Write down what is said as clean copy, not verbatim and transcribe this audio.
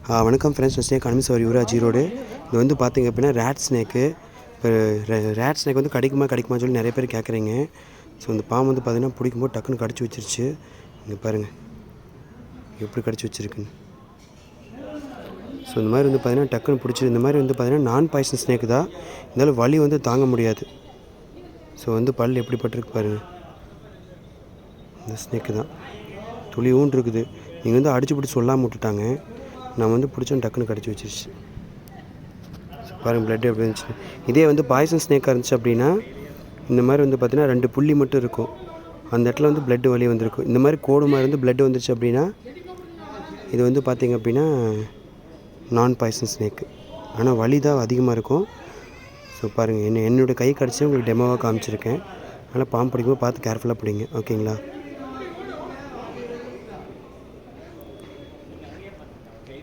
வணக்கம் friends, snake அனுமிஸ் Yuvraj road. இது வந்து பார்த்திங்க அப்படின்னா ரேட் ஸ்னேக்கு. இப்போ ரேட் ஸ்னேக் வந்து கடிக்குமா சொல்லி நிறைய பேர் கேட்குறீங்க. ஸோ இந்த பாம்பு வந்து பார்த்திங்கன்னா பிடிக்கும்போது டக்குன்னு கடிச்சு வச்சிருச்சு. இங்கே பாருங்கள் எப்படி கடிச்சு வச்சுருக்குன்னு. ஸோ இந்த மாதிரி வந்து பார்த்திங்கன்னா டக்குன்னு பிடிச்சி, இந்த மாதிரி வந்து பார்த்திங்கன்னா நான் பாய்சன் ஸ்னேக்கு தான், இருந்தாலும் வலி வந்து தாங்க முடியாது. ஸோ வந்து பல் எப்படி பட்டிருக்கு பாருங்கள். இந்த ஸ்னேக்கு தான் துளி ஊன் இருக்குது. நீங்கள் வந்து அடிச்சு பிடிச்சி சொல்லாமல் விட்டுட்டாங்க. நான் வந்து பிடிச்சோன்னு டக்குன்னு கடிச்சு வச்சிருச்சு. ஸோ பாருங்கள் ப்ளட் எப்படி இருந்துச்சு. இதே வந்து பாய்சன் ஸ்னேக்காக இருந்துச்சு அப்படின்னா இந்த மாதிரி வந்து பார்த்திங்கன்னா 2 புள்ளி மட்டும் இருக்கும். அந்த இடத்துல வந்து ப்ளட்டு வெளியே வந்திருக்கும். இந்த மாதிரி கோடு மாதிரி வந்து ப்ளட் வந்துருச்சு அப்படின்னா இது வந்து பார்த்திங்க அப்படின்னா நான் பாய்சன் ஸ்னேக்கு. ஆனால் வலி தான் அதிகமாக இருக்கும். ஸோ பாருங்கள், என்னோடய கை கடிச்சு உங்களுக்கு டெமோவாக காமிச்சிருக்கேன். அதனால் பாம்பு பிடிக்கும்போது பார்த்து கேர்ஃபுல்லாக பிடிங்க. ஓகேங்களா?